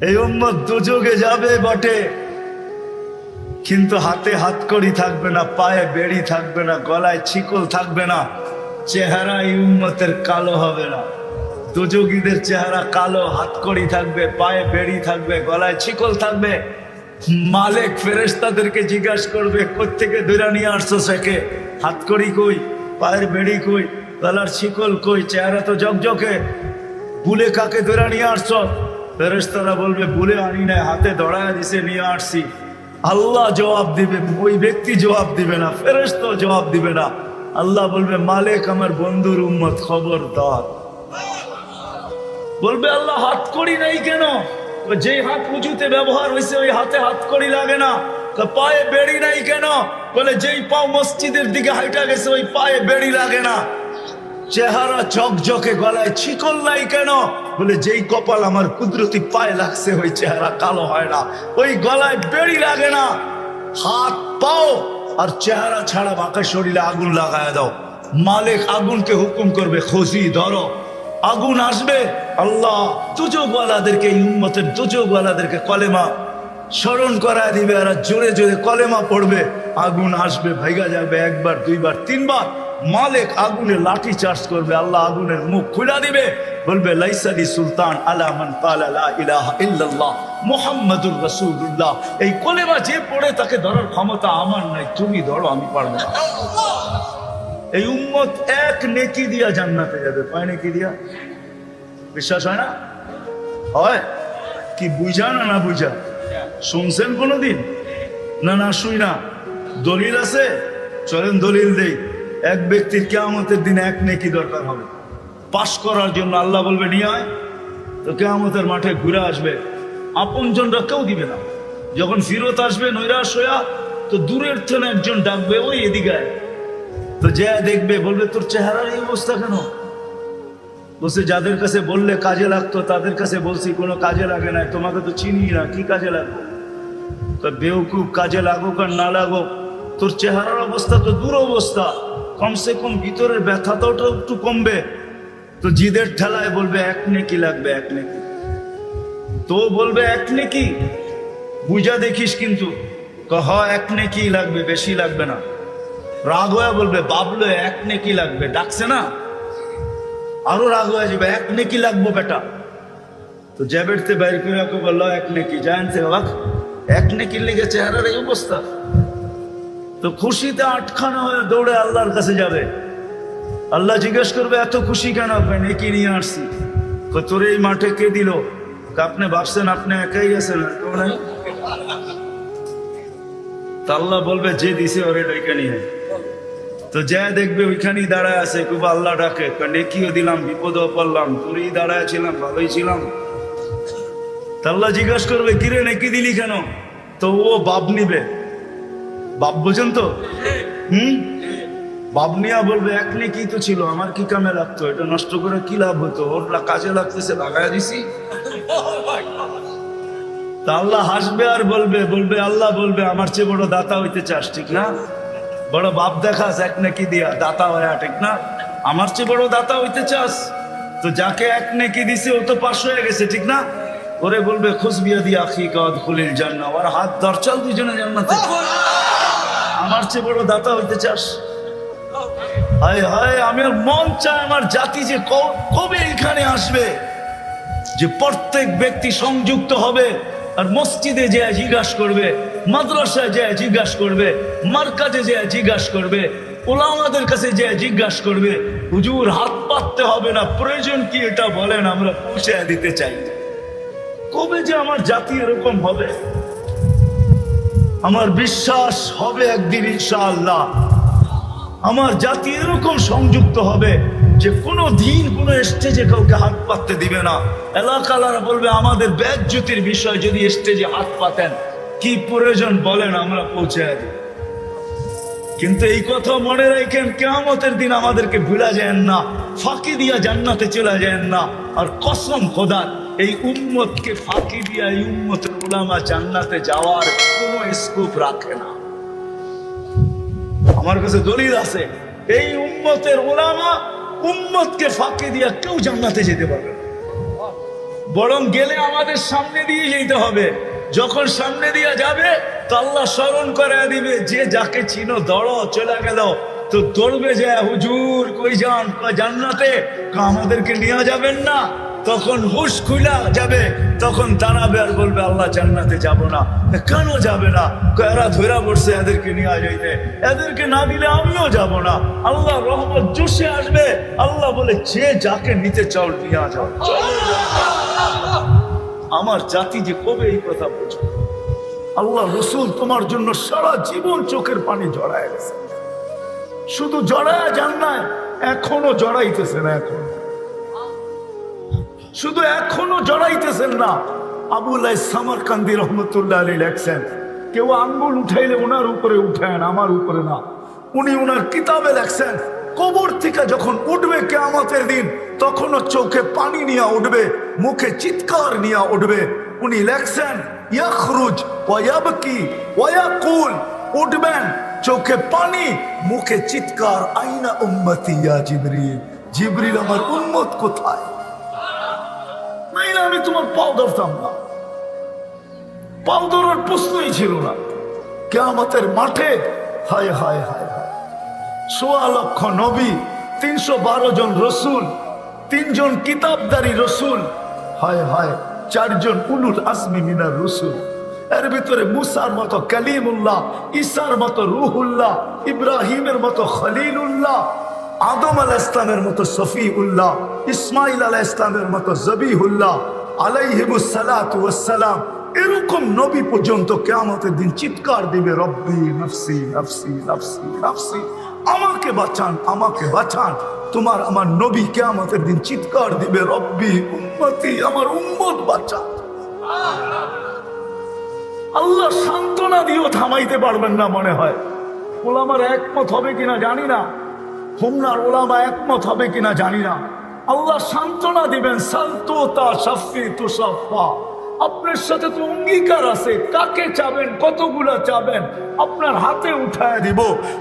এই উম্মত দুযোগে যাবে বটে, কিন্তু হাতে হাতকড়ি থাকবে না, পায়ে বেড়ি থাকবে না, গলায় ছিকল থাকবে না, চেহারা এই উম্মতের কালো হবে না। দুযোগীদের চেহারা কালো, হাতকড়ি থাকবে, পায়ে বেড়ি থাকবে, গলায় ছিকল থাকবে। মালিক ফেরেশতাদেরকে জিজ্ঞাসা করবে, কোত্থেকে ধরে নিয়ে আসছো সেকে? হাতকড়ি কই, পায়ের বেড়ি কই, গলার ছিকল কই, চেহারা তো জকজকে, বুলে কাকে ধরে নিয়ে আসছো? ফেরেশতারা বলবে, বুলে আনি নাই, হাতে ধরায় দিছে, নিয়ে আসছি। আল্লাহ জবাব দিবে, ওই ব্যক্তি জবাব দিবে না, ফেরেশতা জবাব দিবে না। আল্লাহ বলবে, মালিক আমার বন্ধুর উম্মত, খবরদার। বলবে, আল্লাহ হাতকড়ি নাই কেন? যে হাত উঁচুতে ব্যবহার হয়েছে ওই হাতে হাতকড়ি লাগে না। পায়ে বেড়ি নাই কেন? বলে, যেই পাও মসজিদের দিকে হাইটা গেছে ওই পায়ে বেড়ি লাগে না। চেহারা ঝকঝকে, গলায় ছিকল নাই কেন? বলে, যেই কপাল আমার কুদরতি পায়ে লাগছে ওই চেহারা কালো হয় না, ওই গলায় বেড়ি লাগে না। হাত পাও আর চেহারা ছাড়া বাকি শরীরে আগুন লাগায় দাও। মালিক আগুনকে হুকুম করবে, খুশি ধরো। আগুন আসবে, আল্লাহ দুযোগওয়ালাদেরকে, এই উম্মতের দুযোগওয়ালাদেরকে কলেমা স্মরণ করায় দিবে, আর জোরে জোরে কলেমা পড়বে। আগুন আসবে, ভাইগা যাবে, একবার, দুইবার, তিনবার। মালিক আগুনে লাঠি চার্জ করবে, আল্লাহ আগুনের মুখ খুলে দিবে, বলবে, লাইসালি সুলতান আলা মান ক্বালা লা ইলাহা ইল্লাল্লাহ মুহাম্মাদুর রাসূলুল্লাহ। এই কলেমা যে পড়ে তাকে ধরার ক্ষমতা আমার নাই, তুমি ধরো, আমি পারবো না। এই উম্মত এক নেকি দিয়া জান্নাতে যাবে। কয় নেকি দিয়া? বিশ্বাস হয় না? হয় কি? বুঝা না না বুঝা? শুনছেন কোনদিন? না না শুই না। দলিল আছে? চলেন দলিল দেই। এক ব্যক্তির কিয়ামতের দিন এক নেকি দরকার হবে পাশ করার জন্য। আল্লাহ বলবে, নিয়ে আয়। তো কিয়ামতের মাঠে ঘুরে আসবে, আপনজনরা কেউ দিবে না। যখন ফিরত আসবে নৈরাশ হইয়া, তো দূরের থেকে একজন ডাকবে, ওই এদিকে আয়। তো যে দেখবে, বলবে, তোর চেহারার এই অবস্থা কেন? বলছে, যাদের কাছে বললে কাজে লাগতো তাদের কাছে বলছি, কোনো কাজে লাগে না, তোমাকে তো চিনি না, কি কাজে লাগবে? বেউকুফ, কাজে লাগুক আর না লাগুক, তোর চেহারার অবস্থা তো দূর অবস্থা, কমসে কম ভিতরের ব্যথাটাও তো একটু কমবে। তো জিদের ঠেলায় বলবে, এক নেকি লাগবে, এক নেকি। তো বলবে, এক নেকি বুঝা দেখিস কিন্তু। হ, এক নেকি লাগবে, বেশি লাগবে না। রাগ হয়ে বলবে, বাবলো এক নেকি লাগবে, ডাকছে না, আরো রাগ হয়ে যাবে, এক নেকি লাগবো বেটা। তো জ্যাবেটতে বাইর করে বললো, এক নেকি। জানছে বাবা, এক নেকির লেগে চেহারার এই অবস্থা। তো খুশিতে আটখানা হয়ে দৌড়ে আল্লাহর কাছে যাবে। আল্লাহ জিজ্ঞেস করবে, এত খুশি কেন? নেকি নিয়ে আসছি। তোর এই মাঠে কে দিল? আপনি ভাবছেন আপনি একাই আছেন, আর কেউ নাই? তা আল্লাহ বলবে, যে দিছে ওরে ডেকে নিয়ে। তো যা দেখবে ওইখানেই দাঁড়ায় আছে, খুব আল্লাহ ডাকে, নেকিও দিলাম, বিপদও পড়লাম, তোরই দাঁড়ায় ছিলাম, ভালোই ছিলাম। তা আল্লাহ জিজ্ঞাসা করবে, কিরে নেকি দিলি কেন? তো ও বাপ নিবে। বাপ বোঝেন তো? বাপ নিয়া বলবে, এক নেকি তো ছিল, আমার কি কামে লাগতো? এটা নষ্ট করে কি লাভ হতো? ওর কাজে লাগতেছে, লাগাই দিছি। তা আল্লাহ হাসবে আর বলবে, আল্লাহ বলবে, আমার চেয়ে বড় দাতা হইতে চাস, ঠিক না? বড় বাপ দেখাস এক নেকি দিয়া, দাতা হয়ে, ঠিক না? আমার চেয়ে বড় দাতা হইতে চাস? তো যাকে এক নেকি দিছে ও তো পাশ হয়ে গেছে, ঠিক না? ওরে বলবে, খুশবিয়া দিয়া আখিকা উদখুলিল জান্নাহ, ওর হাত ধর, চল দুজনে জান্নাতে। আমার চেয়ে বড় দাতা হইতে চাস? হায় হায়, আমার মন চায় আমার জাতি যে কবে এখানে আসবে, যে প্রত্যেক ব্যক্তি সংযুক্ত হবে আর মসজিদে যে জিজ্ঞাসা করবে, মাদ্রাসায় যে জিজ্ঞাসা করবে, মার্কাজে যে জিজ্ঞাসা করবে, ওলামাদের কাছে যে জিজ্ঞাসা করবে, হুজুর হাত পাততে হবে না, প্রয়োজন কি এটা বলেন, আমরা পৌঁছে দিতে চাই। কবে যে আমার জাতি এরকম হবে? আমার বিশ্বাস হবে একদিন ইনশাআল্লাহ আমার জাতি এরকম সংযুক্ত হবে যে কোনো দিন কোনো স্টেজে কাউকে হাত পাততে দিবে না। এলাকালারা বলবে, আমাদের বেজ্জতির বিষয়, যদি স্টেজে হাত পাতেন কি প্রয়োজন বলেন, আমরা পৌঁছে দিই। কিন্তু এই কথা মনে রাখেন, কিয়ামতের দিন আমাদেরকে ভুলা যায় না, ফাঁকি দিয়া জান্নাতে চলে যায় না। আর কসম খোদার, এই উম্মতকে ফাঁকি দিয়া এই উম্মতের উলামা জান্নাতে যাওয়ার কোনো স্কোপ রাখে না। আমার কাছে দলিল আছে, এই উম্মতের উলামা উম্মতকে ফাঁকি দিয়া কেউ জান্নাতে যেতে পারবে না। বরং গেলে আমাদের সামনে দিয়ে যেতে হবে। যখন সামনে দিয়ে যাবে তো আল্লাহ স্মরণ করে দিবে, যে যাকে চিনো দৌড়ো, চলে গেল তো দৌড়বে যে হুজুর কই যান, জান্নাতে, আমাদেরকে নিয়ে যাবেন না। তখন হুশ খুলা যাবে, তখন দাঁড়াবে আর বলবে আল্লাহ জান্নাতে যাব না। কেন যাবে না? এরা ধরা পড়ছে, এদেরকে নিয়ে যাইতে, এদেরকে না দিলে আমিও যাব না। আল্লাহ রহমত জোশে আসবে। আল্লাহ বলে যে যাকে নিতে চাও নিয়ে যাও। আমার জাতি যে কবে এই কথা বুঝবে? আল্লাহ রসুল তোমার জন্য সারা জীবন চোখের পানি জড়ায় গেছে, শুধু জড়ায় যান না, এখনো জড়াইতেছেন, শুধু এখনো জড়াইতেছেন না। আবুল সামারকান্দি রহমতুল্লাহ আলী লেখছেন, কেউ আঙ্গুল উঠাইলে ওনার উপরে উঠেন, আমার উপরে না। উনি ওনার কিতাবে লেখছেন, কবর থেকে যখন উঠবে কিয়ামতের দিন, তখনও চোখে পানি নিয়ে উঠবে, মুখে চিৎকার নিয়ে উঠবে। উনি লেখছেন, ইয়াখরুজ ওয়া ইয়াবকি ওয়া ইয়াকুল, উঠবেন চোখে পানি, মুখে চিৎকার, আইনা উম্মতি ইয়া জিবরিল, জিবরিল আমার উম্মত কোথায়? নাইলে আমি তোমার পাও ধরতাম না, পাও ধরার প্রশ্নই ছিল না। কিয়ামতের মাঠে হায় হায় হায় হায়, ১৬ লক্ষ নবী, ৩১২ জন রসুল, ৩ জন কিতাবদারি রসুল, হায় হায় 4 জন উলুল আজমি মিনার রসুল। এর ভিতরে মুসার মতো কালিমুল্লাহ, ঈসার মতো রুহুল্লাহ, ইব্রাহিমের মতো খলিলুল্লাহ, আদম আলাইহিস ইসলামের মতো সফিউল্লাহ, ইসমাইল আলাইহিস ইসলামের মতো জবিহুল্লাহ আলাইহিমুস সালাতু ওয়াস সালাম। এরকম নবী পর্যন্ত কিয়ামতের দিন চিৎকার দিবে, রব্বি নফসি নফসি নফসি নফসি, আমাকে বাঁচান, আমাকে বাঁচান। তোমার আমার নবী কিয়ামতের দিন চিৎকার দিবে, রব্বি উম্মতি, আমার উম্মত বাঁচান। আল্লাহ সান্ত্বনা দিয়েও থামাইতে পারবেন না মনে হয়। ওলামার একমত হবে কিনা জানি না, হোমনার ওলামা একমত হবে কিনা জানি না। আল্লাহ সান্ত্বনা দিবেন, সালতুতা শাফি তুসাফা, আপনার সাথে তো অঙ্গীকার আছে, কাকে চাবেন, কতগুলা চাবেন, আপনার হাতে উঠায় দিব।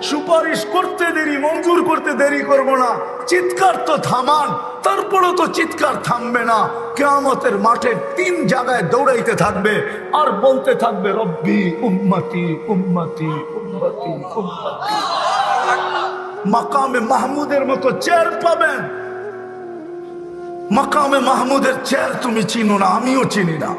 সুপারিশ করতে দেরি, মঞ্জুর করতে দেরি করব না। চিৎকার তো থামান, তারপরও তো চিৎকার থামবে না। কিয়ামতের মাঠে 3 জায়গায় দৌড়াইতে থাকবে আর বলতে থাকবে, রব্বি উম্মতি উম্মতি উম্মতি উম্মতি। মাকামে মাহমুদের মতো চেয়ার পাবেন। মাকামে মাহমুদের চেয়ার তুমি চিনো না, আমিও চিনি না,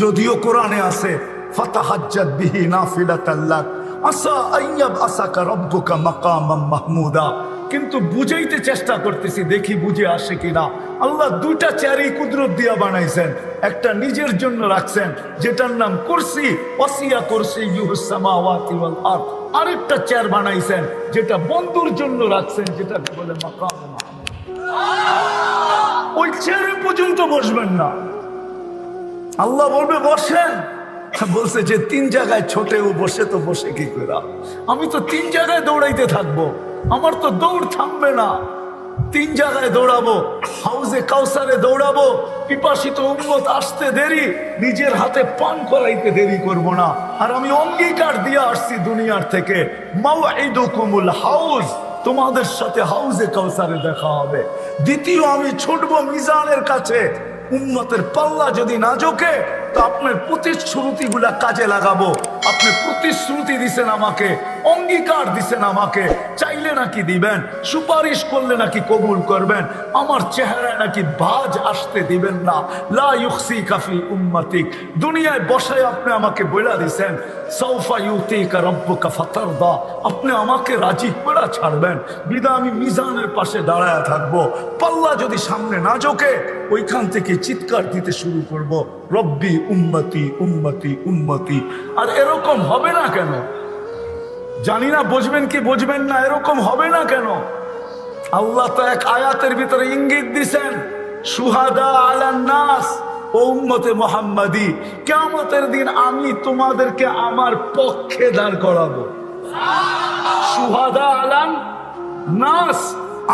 যদিও কোরআনে আছে, ফাতাহাজ্জাত বিহি নাফিলাতাল লাক আসা আইয়াব আসাকা রব্বুকা মাকামাম মাহমুদা। কিন্তু বুঝাইতে চেষ্টা করতেছি, দেখি বুঝে আসে কিনা। আল্লাহ 2টা চেয়ারই কুদরত দিয়া বানাইছেন। একটা নিজের জন্য রাখছেন, যেটার নাম কুরসি, ওয়াসিয়া কুরসিয়ুহুস সামাওয়াতি ওয়াল আরদ। আরেকটা চেয়ার বানাইছেন যেটা বন্ধুর জন্য রাখছেন, যেটাকে বলে মাকামে মাহমুদ। ওই চেয়ারে পর্যন্ত বসবেন না। আল্লাহ বলবে বসেন, বলছে যে 3 জায়গায় ছোটেও বসে, তো বসে কি করে? আমি তো 3 জায়গায় দৌড়াইতে থাকবো, আমার তো দৌড় থামবে না। 3 জায়গায় দৌড়াবো, হাউজে কাউসারে দৌড়াবো, পিপাসিত উম্মত আসতে দেরি, নিজের হাতে পান করাইতে দেরি করব না। আর আমি অঙ্গীকার দিয়ে আসছি দুনিয়ার থেকে, মাওঈদুকুমুল হাউজ, তোমাদের সাথে হাউজে কাউসারে দেখা হবে। দ্বিতীয়, আমি ছুটবো মিজানের কাছে। উম্মতের পাল্লা যদি না ঝোঁকে তো আপনার প্রতিশ্রুতিগুলা কাজে লাগাবো। আপনি প্রতিশ্রুতি দিছেন আমাকে, অঙ্গীকার দিছেন আমাকে, চাইলে নাকি দিবেন, সুপারিশ করলে নাকি কবুল করবেন, আমার চেহারায় নাকি ভাঁজ আসতে দিবেন না। লা ইউখসিকা ফি উম্মতিক, দুনিয়ায় বসায় আপনি আমাকে বইলা দিছেন, সাউফা ইউতিকা রব্বুকা ফাতারদা, আপনি আমাকে রাজি করে ছাড়বেন। বিধায় আমি মিজানের পাশে দাঁড়ায় থাকবো। পাল্লা যদি সামনে না ঝোঁকে, ওইখান থেকে চিৎকার দিতে শুরু করব, রব্বি উম্মতি উম্মতি উম্মতি। আর এরকম হবে না কেন জানি না, বুঝবেন কি বুঝবেন না, এরকম হবে না কেন? আল্লাহ তো এক আয়াতের ভিতরে ইঙ্গিত দিছেন, শুহাদা আলান নাস, ও উম্মতে মুহাম্মাদি, কিয়ামতের দিন আমি তোমাদেরকে আমার পক্ষে দাঁড় করাবো। শুহাদা আলান নাস,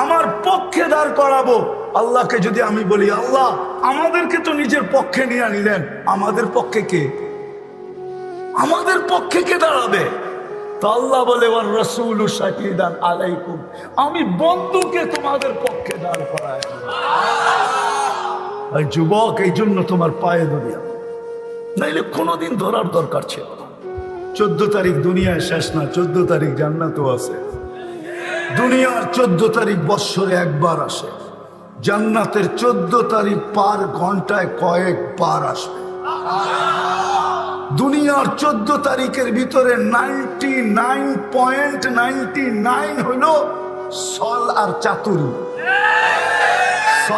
আমার পক্ষে দাঁড় করাবো। আল্লাহকে যদি আমি বলি, আল্লাহ আমাদেরকে তো নিজের পক্ষে নিয়ে নিলেন, আমাদের পক্ষে কে? আমাদের পক্ষে কে দাঁড়াবে? তো আল্লাহ বলে, ওয়ার রাসূলু শাহীদান আলাইকুম, আমি বন্ধুকে তোমাদের পক্ষে দাঁড় করায়। ওই যুবক, এই জন্য তোমার পায়ে ধরিয়া, নাইলে কোনোদিন ধরার দরকার ছিল না। 14 তারিখ দুনিয়ায় শেষ না, 14 তারিখ জান্নাতও আছে। দুনিয়ার 14 তারিখ বৎসরে একবার আসে, জান্নাতের 14 তারিখ পার ঘন্টায় কয়েকবার আসবে। দুনিয়ার 14 তারিখের ভিতরে 99.99 হইল সল আর চাতুরি।